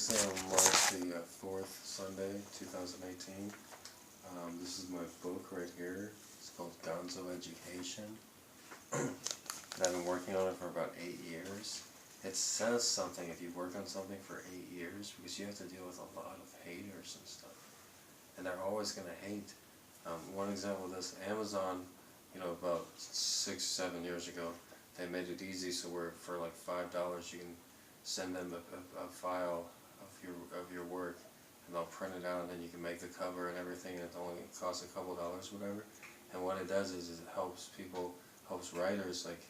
This marks the 4th Sunday, 2018. This is my book right here. It's called Gonzo Education. And I've been working on it for about 8 years. It says something if you work on something for 8 years, because you have to deal with a lot of haters and stuff. And they're always going to hate. One example of this, Amazon, about 6-7 years ago, they made it easy so where for like $5 you can send them a file of your work, and they'll print it out, and then you can make the cover and everything, and it only costs a couple dollars, whatever. And what it does is it helps people, helps writers like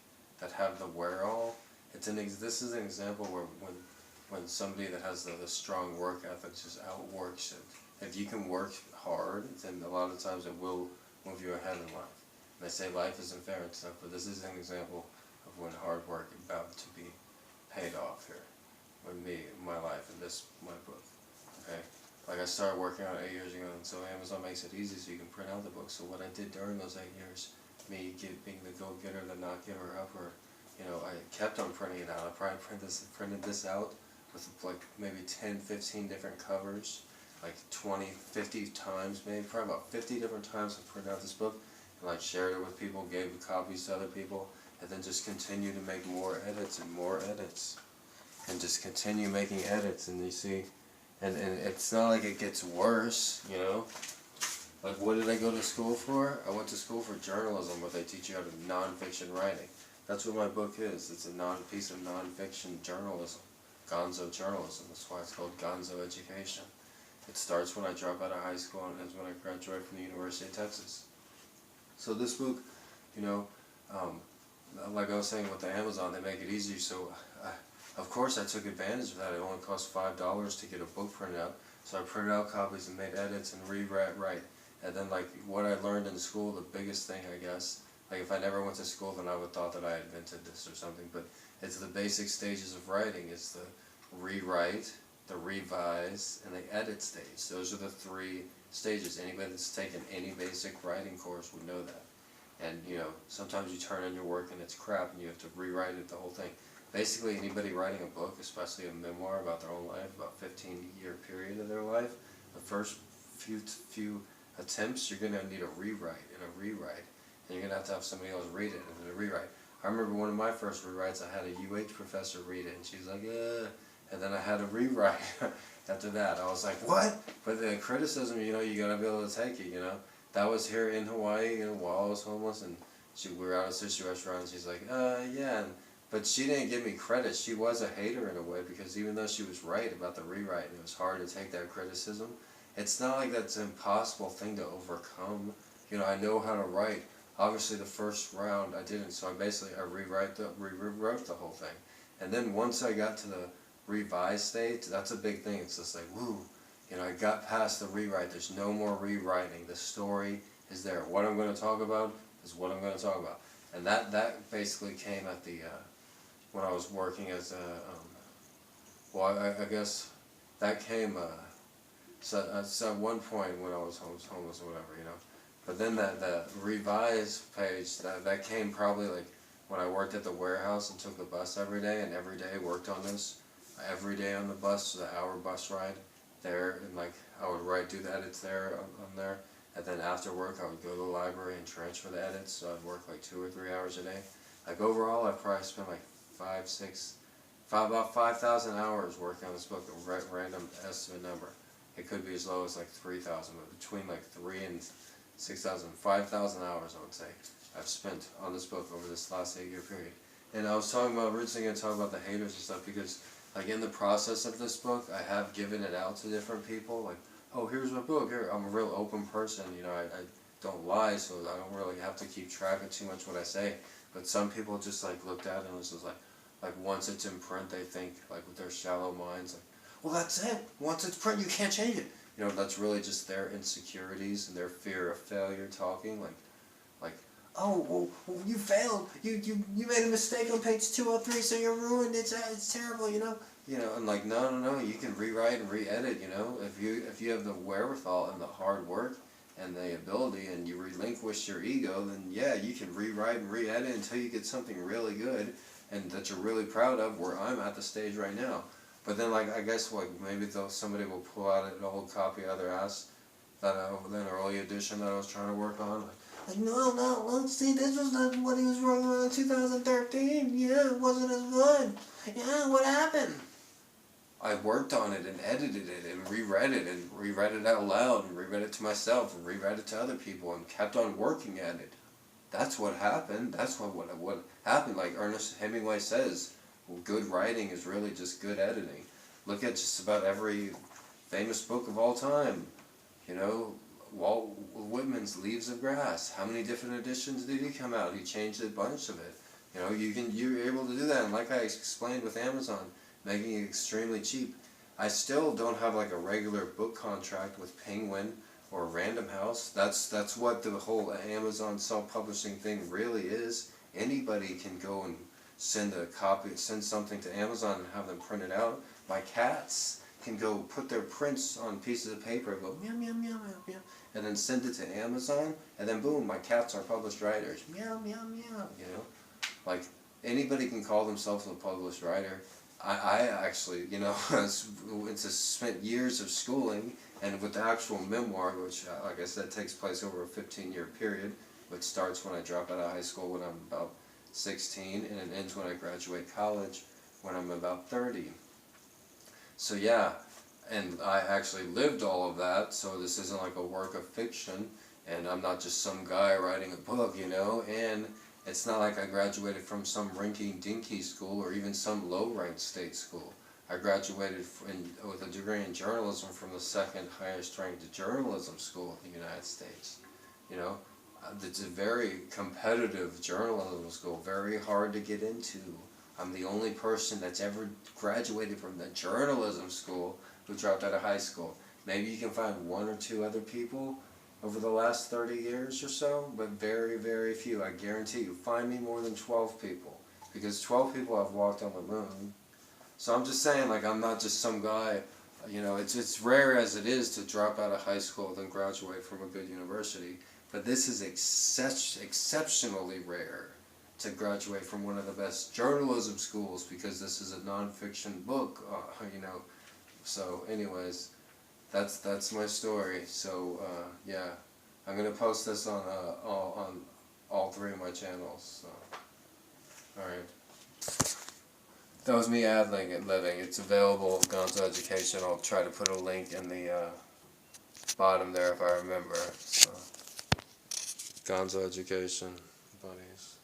that have the wherewithal. This is an example where when somebody that has the strong work ethic just outworks it. If you can work hard, then a lot of times it will move you ahead in life. And they say life isn't fair and stuff, but this is an example of when hard work is about to be paid off here. With me, my life, and my book. Okay? Like I started working on it 8 years ago, and so Amazon makes it easy so you can print out the book. So what I did during those 8 years, me being the go-getter, the not-giver-upper, I kept on printing it out. I probably printed this out with like maybe 10, 15 different covers, like 20, 50 times, maybe probably about 50 different times I printed out this book, and like shared it with people, gave the copies to other people, and then just continue to make more edits and more edits. And just continue making edits, and you see, and it's not like it gets worse, Like, what did I go to school for? I went to school for journalism, where they teach you how to non-fiction writing. That's what my book is. It's a piece of non-fiction journalism, Gonzo journalism. That's why it's called Gonzo Education. It starts when I drop out of high school and ends when I graduate from the University of Texas. So this book, like I was saying with the Amazon, they make it easy, so of course I took advantage of that. It only cost $5 to get a book printed out, so I printed out copies and made edits and rewrite. And then like what I learned in school, the biggest thing I guess, like if I never went to school then I would have thought that I invented this or something, but it's the basic stages of writing. It's the rewrite, the revise, and the edit stage. Those are the 3 stages. Anybody that's taken any basic writing course would know that. And sometimes you turn in your work and it's crap and you have to rewrite it, the whole thing. Basically, anybody writing a book, especially a memoir about their own life, about 15-year period of their life, the first few attempts, you're going to need a rewrite and a rewrite. And you're going to have somebody else read it and then a rewrite. I remember one of my first rewrites, I had a UH professor read it, and she's like, and then I had a rewrite after that. I was like, what? But the criticism, you got to be able to take it, That was here in Hawaii, while I was homeless, and we were out at a sushi restaurant, and she's like, yeah, but she didn't give me credit. She was a hater in a way, because even though she was right about the rewrite, and it was hard to take that criticism, it's not like that's an impossible thing to overcome. I know how to write. Obviously, the first round I didn't, so I rewrote the whole thing. And then once I got to the revise stage, that's a big thing. It's just like, woo, I got past the rewrite. There's no more rewriting. The story is there. What I'm going to talk about is what I'm going to talk about. And that basically came at the when I was working as a I guess that came so at one point when I was homeless or whatever, But then that revise page that came probably like when I worked at the warehouse and took the bus every day, and every day worked on this. Every day on the bus, the hour bus ride there, and like I would do the edits there on there. And then after work, I would go to the library and transfer the edits, so I'd work like 2 or 3 hours a day. Like overall, I probably spent like about 5,000 hours working on this book, a random estimate number. It could be as low as like 3,000, but between like 3 and 6,000, 5,000 hours I would say I've spent on this book over this last 8-year period. And I was originally going to talk about the haters and stuff, because like in the process of this book, I have given it out to different people, like, oh, here's my book, here. I'm a real open person, I don't lie, so I don't really have to keep track of too much what I say. But some people just like looked at it and was just like once it's in print, they think, like with their shallow minds, like, well, that's it. Once it's print, you can't change it. That's really just their insecurities and their fear of failure talking, like, oh, well, you failed. You made a mistake on page 203, so you're ruined. It's terrible, and like, no, you can rewrite and re-edit, if you have the wherewithal and the hard work and the ability, and you relinquish your ego, then yeah, you can rewrite and re-edit until you get something really good and that you're really proud of, where I'm at the stage right now. But then, like, I guess, like, maybe somebody will pull out an old copy of their ass, that an early edition that I was trying to work on. Like, no, let's see, this was not what he was working on in 2013. Yeah, it wasn't as good. Yeah, what happened? I worked on it and edited it and reread it out loud and reread it to myself and reread it to other people and kept on working at it. That's what happened. That's what happened. Like Ernest Hemingway says, well, good writing is really just good editing. Look at just about every famous book of all time. You know, Walt Whitman's Leaves of Grass. How many different editions did he come out? He changed a bunch of it. You know, you're able to do that. And like I explained with Amazon, making it extremely cheap. I still don't have like a regular book contract with Penguin or Random House. That's what the whole Amazon self-publishing thing really is. Anybody can go and send something to Amazon and have them print it out. My cats can go put their prints on pieces of paper and go meow meow meow meow meow, and then send it to Amazon, and then boom, my cats are published writers. Meow meow meow. You know, like anybody can call themselves a published writer. I actually, you know, spent years of schooling, and with the actual memoir, which, like I said, takes place over a 15-year period, which starts when I drop out of high school when I'm about 16, and it ends when I graduate college when I'm about 30. So yeah, and I actually lived all of that, so this isn't like a work of fiction, and I'm not just some guy writing a book, you know, and it's not like I graduated from some rinky-dinky school or even some low-ranked state school. I graduated with a degree in journalism from the second highest-ranked journalism school in the United States. You know, it's a very competitive journalism school, very hard to get into. I'm the only person that's ever graduated from the journalism school who dropped out of high school. Maybe you can find one or two other people over the last 30 years or so, but very, very few. I guarantee you, find me more than 12 people, because 12 people have walked on the moon. So I'm just saying, like, I'm not just some guy, you know, it's rare as it is to drop out of high school and then graduate from a good university, but this is exceptionally rare to graduate from one of the best journalism schools, because this is a non-fiction book, you know. So anyways, that's my story. So yeah, I'm gonna post this on all three of my channels. So, all right, that was me ad-libbing. It's available at Gonzo Education. I'll try to put a link in the bottom there if I remember. So, Gonzo Education, buddies.